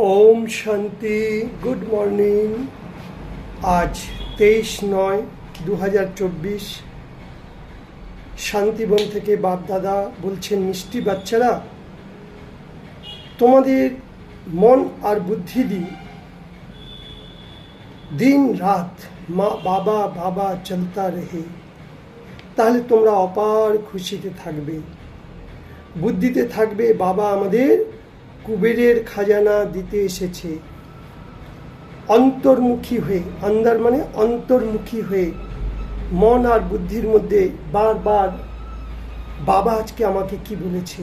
ওম শান্তি। Good morning. আজ 23/9/2024। শান্তিবন থেকে বাপদাদা বলছেন, মিষ্টি বাচ্চারা, তোমাদের মন আর বুদ্ধি দিয়ে দিন রাত মা বাবা বাবা চলতা রহে, তাহলে তোমরা অপার খুশিতে থাকবে, বুদ্ধিতে থাকবে। বাবা আমাদের কুবেরের খাজানা দিতে এসেছে। অন্তর্মুখী হয়ে, আন্দার মানে অন্তর্মুখী হয়ে, মন আর বুদ্ধির মধ্যে বারবার বাবা আজকে আমাকে কি বলেছে,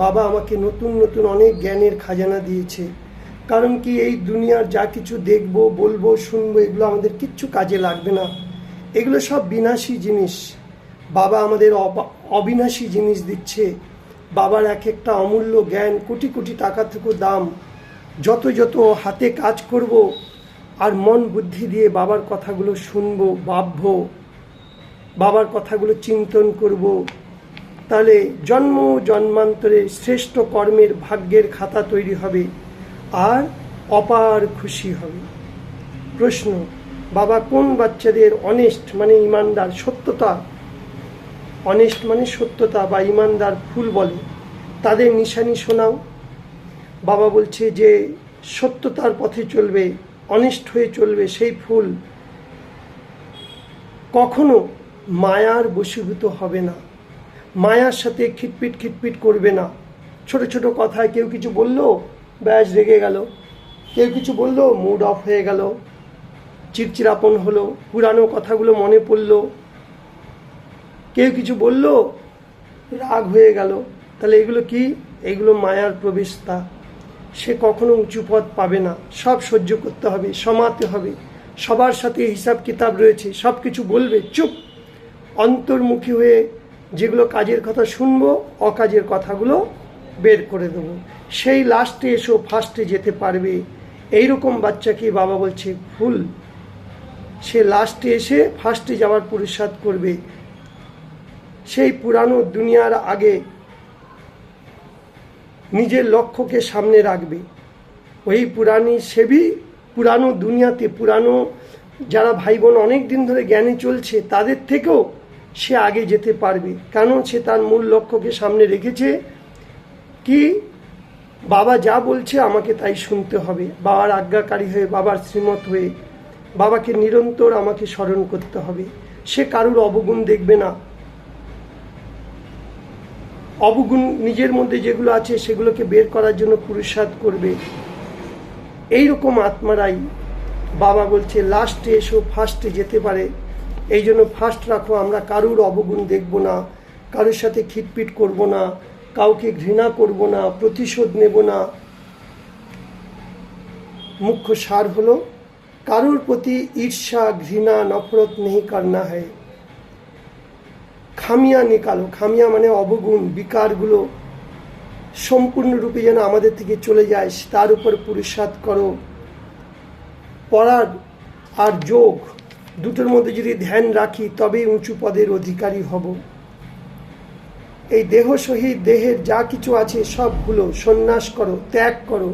বাবা আমাকে নতুন নতুন অনেক জ্ঞানের খাজানা দিয়েছে। কারণ কি, এই দুনিয়ার যা কিছু দেখবো, বলবো, শুনবো, এগুলো আমাদের কিচ্ছু কাজে লাগবে না। এগুলো সব বিনাশী জিনিস। বাবা আমাদের অবিনাশী জিনিস দিচ্ছে। বাবার এক একটা অমূল্য জ্ঞান, কোটি কোটি টাকা থেকেও দাম। যত যত হাতে কাজ করব আর মন বুদ্ধি দিয়ে বাবার কথাগুলো শুনবো, ভাববো, বাবার কথাগুলো চিন্তন করব, তাহলে জন্ম জন্মান্তরে শ্রেষ্ঠ কর্মের ভাগ্যের খাতা তৈরি হবে আর অপার খুশি হবে। প্রশ্ন, বাবা কোন বাচ্চাদের অনেস্ট মানে ইমানদার, সত্যতা, অনেস্ট মানে সত্যতা বা ইমানদার ফুল বলে, তাদের নিশানি শোনাও। বাবা বলছে যে সত্যতার পথে চলবে, অনেস্ট হয়ে চলবে, সেই ফুল কখনো মায়ার বশীভূত হবে না, মায়ার সাথে খিটপিট খিটপিট করবে না। ছোট ছোট কথায় কেউ কিছু বললো, ব্যাস রেগে গেল, কেউ কিছু বললো, মুড অফ হয়ে গেল, চিড়চিড়াপন হলো, পুরানো কথাগুলো মনে পড়লো, কেউ কিছু বলল, রাগ হয়ে গেল। তাহলে এগুলো কি? এগুলো মায়ার প্রবেশতা। সে কখনো উঁচু পদ পাবে না। সব সহ্য করতে হবে, সমাতে হবে, সবার সাথে হিসাব কিতাব রয়েছে, সব কিছু বলবে, চুপ। অন্তর্মুখী হয়ে যেগুলো কাজের কথা শুনবো, অকাজের কথাগুলো বের করে দেবো। সেই লাস্টে এসো ফার্স্টে যেতে পারবে। এইরকম বাচ্চাকে বাবা বলছে ফুল। সে লাস্টে এসে ফার্স্টে যাওয়ার পুরুষার্থ করবে। সেই পুরানো দুনিয়ার আগে নিজের লক্ষ্যকে সামনে রাখবে। ওই পুরানি সেবী পুরানো দুনিয়াতে, পুরানো যারা ভাই বোন অনেক দিন ধরে জ্ঞানে চলছে, তাদের থেকেও সে আগে যেতে পারবে। কেন? সে তার মূল লক্ষ্যকে সামনে রেখেছে। কি? বাবা যা বলছে আমাকে তাই শুনতে হবে, বাবার আজ্ঞাকারী হয়ে, বাবার শ্রীমত হয়ে, বাবাকে নিরন্তর আমাকে স্মরণ করতে হবে। সে কারুর অবগুণ দেখবে না। অবগুণ নিজের মধ্যে যেগুলো আছে সেগুলোকে বের করার জন্য পুরুষার্থ করবে। এইরকম আত্মারাই বাবা বলছে লাস্টে এসো ফার্স্টে যেতে পারে। এই জন্য ফার্স্ট রাখো। আমরা কারুর অবগুণ দেখব না, কারোর সাথে খিটপিট করব না, কাউকে ঘৃণা করব না, প্রতিশোধ নেব না। মুখ্য সার হলো কারুর প্রতি ঈর্ষা ঘৃণা নফরত নেই করনা হয়। খামিয়া নিকালো। খামিয়া মানে অবগুণ, বিকারগুলো সম্পূর্ণরূপে যেন আমাদের থেকে চলে যায়, তার উপর পুরুষার্থ করো। পড়ার আর যোগ দুটোর মধ্যে যদি ধ্যান রাখি, তবেই উঁচু পদের অধিকারী হব। এই দেহ সহিত দেহের যা কিছু আছে সবগুলো সন্ন্যাস করো, ত্যাগ করো।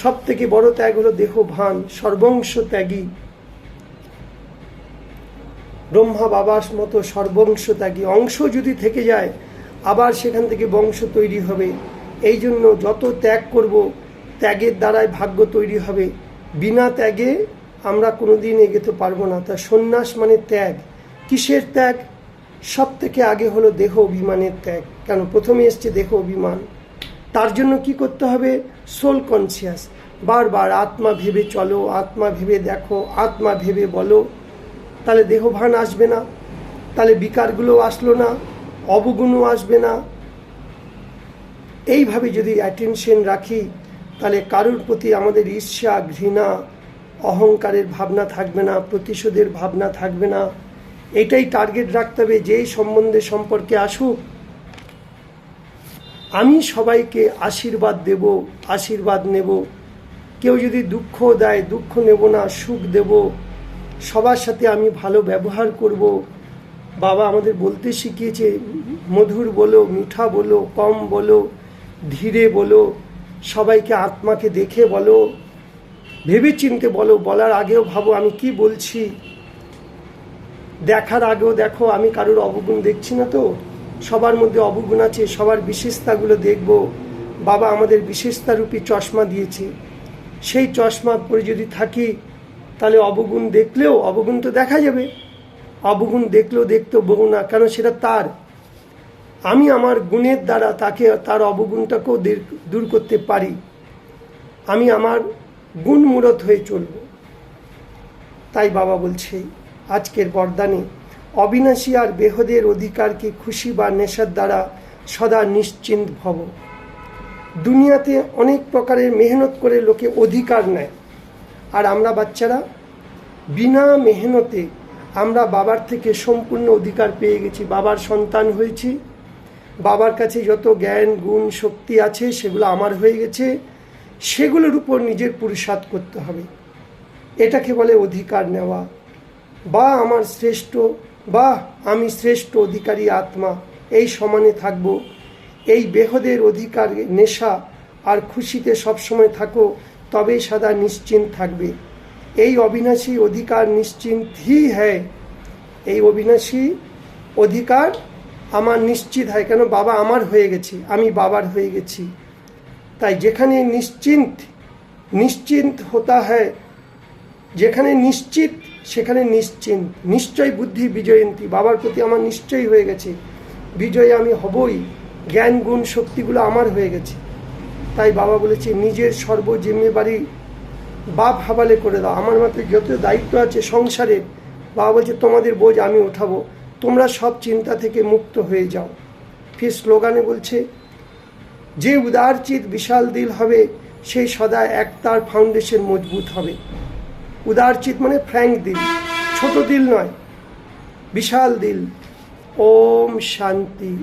সব থেকে বড় ত্যাগ হলো দেহ ভান, সর্বংশ ত্যাগী। ব্রহ্মা বাবার মতো সর্বংশ ত্যাগী। অংশ যদি থেকে যায়, আবার সেখান থেকে বংশ তৈরি হবে। এই জন্য যত ত্যাগ করব, ত্যাগের দ্বারাই ভাগ্য তৈরি হবে। বিনা ত্যাগে আমরা কোনোদিন এগোতে পারবো না। তা সন্ন্যাস মানে ত্যাগ। কিসের ত্যাগ? সব থেকে আগে হলো দেহ অভিমানের ত্যাগ। কেন? প্রথমে এসছে দেহ অভিমান। তার জন্য কি করতে হবে? Soul conscious. বারবার আত্মা ভেবে চলো, আত্মা ভেবে দেখো, আত্মা ভেবে বলো। তাহলে দেহভান আসবে না, তাহলে বিকারগুলো আসলো না, অবগুণও আসবে না। এইভাবে যদি অ্যাটেনশন রাখি, তাহলে কারুর প্রতি আমাদের ঈর্ষা ঘৃণা অহংকারের ভাবনা থাকবে না, প্রতিশোধের ভাবনা থাকবে না। এটাই টার্গেট রাখতে হবে। যেই সম্পর্কে আসুক, আমি সবাইকে আশীর্বাদ দেব, আশীর্বাদ নেব। কেউ যদি দুঃখ দেয়, দুঃখ নেব না, সুখ দেব। সবার সাথে আমি ভালো ব্যবহার করব। বাবা আমাদের বলতে শিখিয়েছে, মধুর বলো, মিঠা বলো, কম বলো, ধীরে বলো, সবাইকে আত্মাকে দেখে বলো, ভেবে চিনতে বলো, বলার আগেও ভাবো আমি কি বলছি, দেখার আগেও দেখো আমি কারোর অবগুণ দেখছি না তো, সবার মধ্যে অবগুণ আছে, সবার বিশেষতাগুলো দেখব। বাবা আমাদের বিশেষতারূপী চশমা দিয়েছে, সেই চশমা পরে যদি থাকি তাহলে অবগুণ দেখলেও অবগুণ তো দেখা যাবে, অবগুণ দেখলেও দেখতে বউ না, কেন সেটা তার। আমি আমার গুণের দ্বারা তাকে তার অবগুণটাকেও দূর করতে পারি। আমি আমার গুণমূরত হয়ে চলব। তাই বাবা বলছে আজকের বরদানে, অবিনাশী আর বেহদের অধিকারকে খুশি বা নেশার দ্বারা সদা নিশ্চিন্ত ভব। দুনিয়াতে অনেক প্রকারের মেহনত করে লোকে অধিকার নেয়, আর আমরা বাচ্চারা বিনা মেহনতে আমরা বাবার থেকে সম্পূর্ণ অধিকার পেয়ে গেছি। বাবার সন্তান হয়েছি, বাবার কাছে যত জ্ঞান গুণ শক্তি আছে সেগুলো আমার হয়ে গেছে, সেগুলোর উপর নিজের পুরুষার্থ করতে হবে। এটাকে বলে অধিকার নেওয়া, বা আমার শ্রেষ্ঠ, বা আমি শ্রেষ্ঠ অধিকারী আত্মা, এই সমানে থাকব। এই বেহদের অধিকার নেশা আর খুশিতে সবসময় থাকো, তবেই সদা নিশ্চিন্ত থাকবে। এই অবিনাশী অধিকার নিশ্চিন্ত হি হ্যায়, এই অবিনাশী অধিকার আমার নিশ্চিত হয়, কেন বাবা আমার হয়ে গেছে, আমি বাবার হয়ে গেছি। তাই যেখানে নিশ্চিন্ত হতা হয়, যেখানে নিশ্চিত সেখানে নিশ্চিন্ত। নিশ্চয় বুদ্ধি বিজয়ন্তী, বাবার প্রতি আমার নিশ্চয়ই হয়ে গেছে, বিজয় আমি হবই, জ্ঞান গুণ শক্তিগুলো আমার হয়ে গেছে। তাই বাবা বলেছে নিজের সর্ব জিম্মেবারি বাপ হাবালে করে দাও। আমার মাথায় যত দায়িত্ব আছে সংসারের, বাবা বলছে তোমাদের বোঝ আমি ওঠাবো, তোমরা সব চিন্তা থেকে মুক্ত হয়ে যাও। ফির স্লোগানে বলছে, যে উদারচিত বিশাল দিল হবে, সেই সদা একতার ফাউন্ডেশন মজবুত হবে। উদারচিত মানে ফ্র্যাঙ্ক দিল, ছোট দিল নয়, বিশাল দিল। ওম শান্তি।